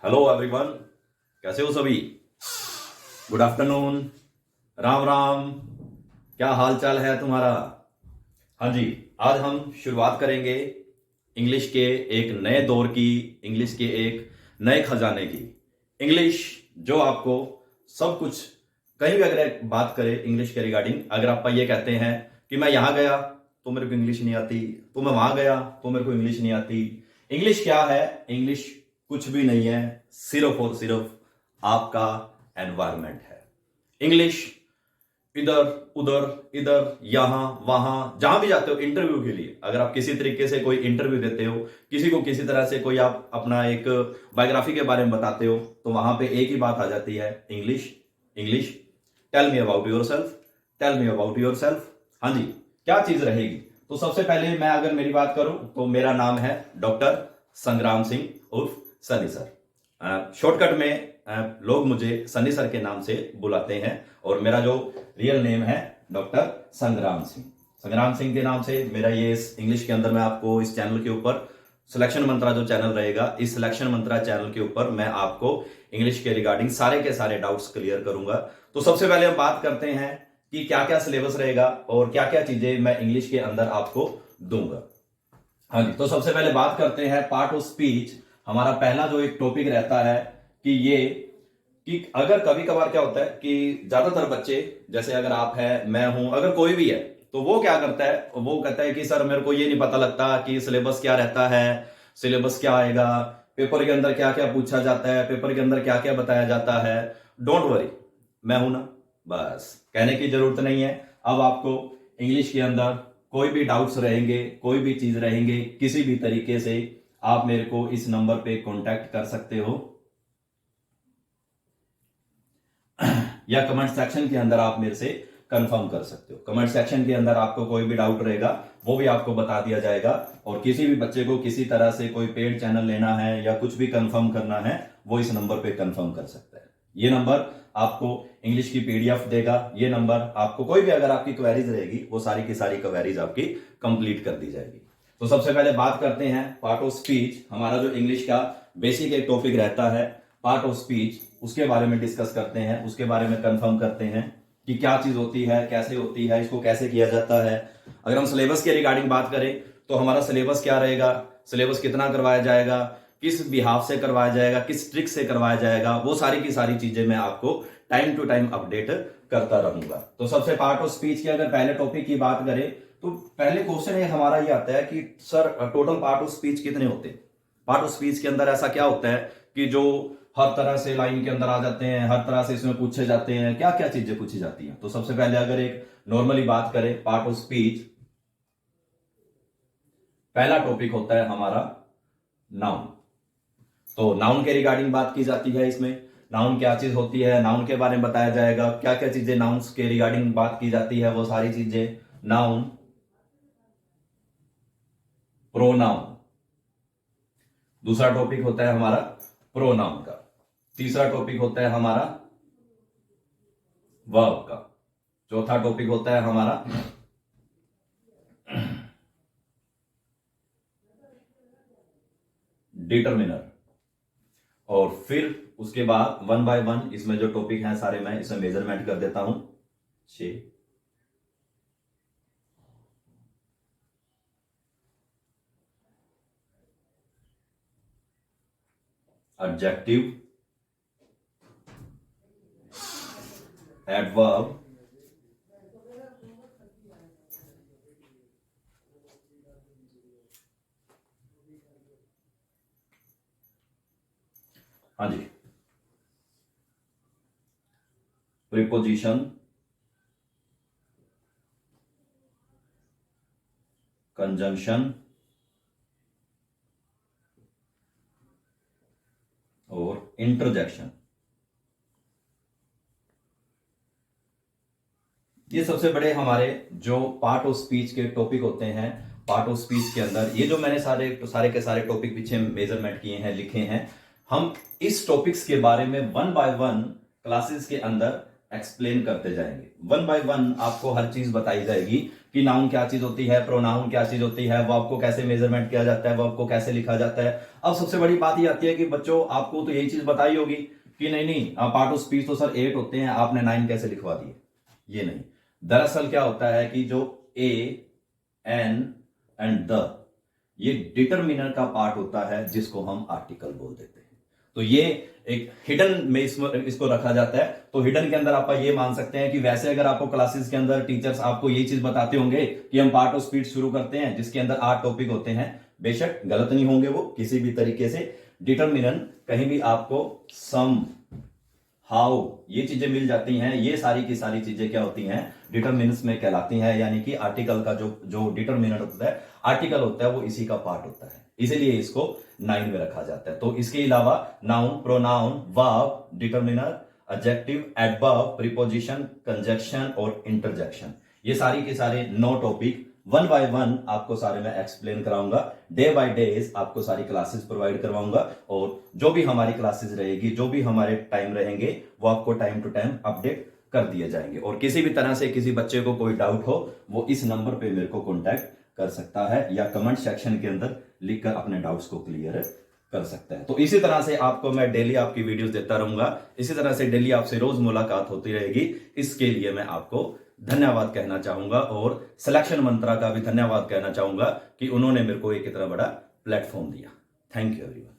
Hello everyone, कैसे हो सभी। Good afternoon, Ram Ram. क्या हाल चाल है तुम्हारा। हाँ जी, आज हम शुरुआत करेंगे इंग्लिश के एक नए दौर की, इंग्लिश के एक नए खजाने की। इंग्लिश जो आपको सब कुछ, कहीं भी अगर एक बात करें इंग्लिश के रिगार्डिंग, अगर आप ये कहते हैं कि मैं यहां गया तो मेरे को इंग्लिश नहीं आती, तो मैं वहां गया तो मेरे को इंग्लिश नहीं आती। इंग्लिश क्या है? इंग्लिश कुछ भी नहीं है, सिर्फ और सिर्फ आपका एनवायरमेंट है। इंग्लिश इधर उधर, इधर यहां वहां, जहां भी जाते हो इंटरव्यू के लिए, अगर आप किसी तरीके से कोई इंटरव्यू देते हो, किसी को किसी तरह से कोई आप अपना एक बायोग्राफी के बारे में बताते हो, तो वहां पे एक ही बात आ जाती है, English English. Tell me about yourself, tell me about yourself. हाँ जी, क्या चीज रहेगी? तो सबसे पहले मैं अगर मेरी बात करूं तो मेरा नाम है डॉक्टर संग्राम सिंह उर्फ सनी सर। शॉर्टकट में लोग मुझे सनी सर के नाम से बुलाते हैं और मेरा जो रियल नेम है डॉक्टर संग्राम सिंह। संग्राम सिंह के नाम से मेरा ये इस इंग्लिश के अंदर मैं आपको इस चैनल के ऊपर, सिलेक्शन मंत्रा जो चैनल रहेगा, इस सिलेक्शन मंत्रा चैनल के ऊपर मैं आपको इंग्लिश के रिगार्डिंग सारे के सारे डाउट्स क्लियर करूंगा। तो सबसे पहले हम बात करते हैं कि क्या क्या सिलेबस रहेगा और क्या क्या चीजें मैं इंग्लिश के अंदर आपको दूंगा। हाँ जी, तो सबसे पहले बात करते हैं पार्ट ऑफ स्पीच। हमारा पहला जो एक टॉपिक रहता है कि ये कि अगर कभी कभार क्या होता है कि ज्यादातर बच्चे, जैसे अगर आप है, मैं हूं, अगर कोई भी है, तो वो क्या करता है, वो कहता है कि सर मेरे को ये नहीं पता लगता कि सिलेबस क्या रहता है, सिलेबस क्या आएगा, पेपर के अंदर क्या क्या पूछा जाता है, पेपर के अंदर क्या क्या बताया जाता है। डोंट वरी, मैं हूं ना, बस कहने की जरूरत नहीं है। अब आपको इंग्लिश के अंदर कोई भी डाउट्स रहेंगे, कोई भी चीज रहेंगे, किसी भी तरीके से आप मेरे को इस नंबर पे कांटेक्ट कर सकते हो या कमेंट सेक्शन के अंदर आप मेरे से कंफर्म कर सकते हो। कमेंट सेक्शन के अंदर आपको कोई भी डाउट रहेगा वो भी आपको बता दिया जाएगा। और किसी भी बच्चे को किसी तरह से कोई पेड चैनल लेना है या कुछ भी कंफर्म करना है, वो इस नंबर पे कंफर्म कर सकता है। ये नंबर आपको इंग्लिश की पीडीएफ देगा। ये नंबर आपको कोई भी अगर आपकी क्वेरीज रहेगी, वो सारी की सारी क्वेरीज आपकी कंप्लीट कर दी जाएगी। तो सबसे पहले बात करते हैं पार्ट ऑफ स्पीच। हमारा जो इंग्लिश का बेसिक एक टॉपिक रहता है पार्ट ऑफ स्पीच, उसके बारे में डिस्कस करते हैं, उसके बारे में कंफर्म करते हैं कि क्या चीज होती है, कैसे होती है, इसको कैसे किया जाता है। अगर हम सिलेबस के रिगार्डिंग बात करें तो हमारा सिलेबस क्या रहेगा, सिलेबस कितना करवाया जाएगा, किस बिहाफ से करवाया जाएगा, किस ट्रिक से करवाया जाएगा, वो सारी की सारी चीजें मैं आपको टाइम टू टाइम अपडेट करता रहूंगा। तो सबसे पार्ट ऑफ स्पीच के अगर पहले टॉपिक की बात करें तो पहले क्वेश्चन हमारा ये आता है कि sir total part of speech कितने होते हैं। पार्ट ऑफ स्पीच के अंदर ऐसा क्या होता है कि जो हर तरह से लाइन के अंदर आ जाते हैं, हर तरह से इसमें पूछे जाते हैं, क्या क्या चीजें पूछी जाती हैं। तो सबसे पहले अगर एक नॉर्मली बात करें पार्ट ऑफ स्पीच, पहला टॉपिक होता है हमारा नाउन। तो नाउन के रिगार्डिंग बात की जाती है। इसमें नाउन क्या चीज होती है, नाउन के बारे में बताया जाएगा, क्या क्या चीजें नाउन्स के रिगार्डिंग बात की जाती है, वो सारी चीजें। नाउन, प्रोनाउन, दूसरा टॉपिक होता है हमारा प्रोनाउन का। तीसरा टॉपिक होता है हमारा वर्ब का। चौथा टॉपिक होता है हमारा डिटर्मिनर। और फिर उसके बाद वन बाय वन इसमें जो टॉपिक हैं सारे मैं इसमें मेजरमेंट कर देता हूं। 6 एडजेक्टिव, एडवर्ब, हाँ जी, प्रीपोजिशन, कंजंक्शन और इंटरजेक्शन। ये सबसे बड़े हमारे जो पार्ट ऑफ स्पीच के टॉपिक होते हैं। पार्ट ऑफ स्पीच के अंदर ये जो मैंने सारे के सारे टॉपिक पीछे मेजरमेंट किए हैं, लिखे हैं, हम इस टॉपिक्स के बारे में वन बाय वन क्लासेस के अंदर एक्सप्लेन करते जाएंगे। वन बाय वन आपको हर चीज बताई जाएगी कि नाउन क्या चीज होती है, प्रोनाउन क्या चीज होती है, वर्ब को कैसे मेजरमेंट किया जाता है, वर्ब को कैसे लिखा जाता है। अब सबसे बड़ी बात ये आती है कि बच्चों आपको तो यही चीज बताई होगी कि नहीं पार्ट ऑफ स्पीच तो सर 8 होते हैं, आपने 9 कैसे लिखवा दिए। ये नहीं, दरअसल क्या होता है कि जो ए, एन एंड द, ये डिटरमिनर का पार्ट होता है जिसको हम आर्टिकल बोल देते हैं। तो ये एक हिडन में इसको रखा जाता है। तो हिडन के अंदर आप ये मान सकते हैं कि वैसे अगर आपको क्लासेस के अंदर टीचर्स आपको ये चीज बताते होंगे कि हम पार्ट ऑफ स्पीच शुरू करते हैं जिसके अंदर 8 टॉपिक होते हैं, बेशक गलत नहीं होंगे वो किसी भी तरीके से। डिटरमिनर कहीं भी आपको सम, हाउ, ये चीजें मिल जाती हैं, ये सारी की सारी चीजें क्या होती हैं, डिटरमिनर्स में कहलाती हैं। यानी कि आर्टिकल का जो डिटरमिनर होता है, आर्टिकल होता है, वो इसी का पार्ट होता है, इसीलिए इसको 9 में रखा जाता है। तो इसके अलावा noun, pronoun, verb, determiner, adjective, adverb, preposition, conjunction और इंटरजेक्शन, ये सारी के सारे 9 टॉपिक 1 बाय 1 आपको सारे मैं एक्सप्लेन कराऊंगा। डे बाय डे आपको सारी क्लासेस प्रोवाइड करवाऊंगा, और जो भी हमारी क्लासेस रहेगी, जो भी हमारे टाइम रहेंगे, वो आपको टाइम टू टाइम अपडेट कर दिए जाएंगे। और किसी भी तरह से किसी बच्चे को कोई डाउट हो, वो इस नंबर पे मेरे को कॉन्टैक्ट कर सकता है या कमेंट सेक्शन के अंदर लिखकर अपने डाउट्स को क्लियर कर सकता है। तो इसी तरह से आपको मैं डेली आपकी वीडियोस देता रहूंगा, इसी तरह से डेली आपसे रोज मुलाकात होती रहेगी। इसके लिए मैं आपको धन्यवाद कहना चाहूंगा, और सिलेक्शन मंत्रा का भी धन्यवाद कहना चाहूंगा कि उन्होंने मेरे को एक इतना बड़ा प्लेटफॉर्म दिया। Thank you everyone.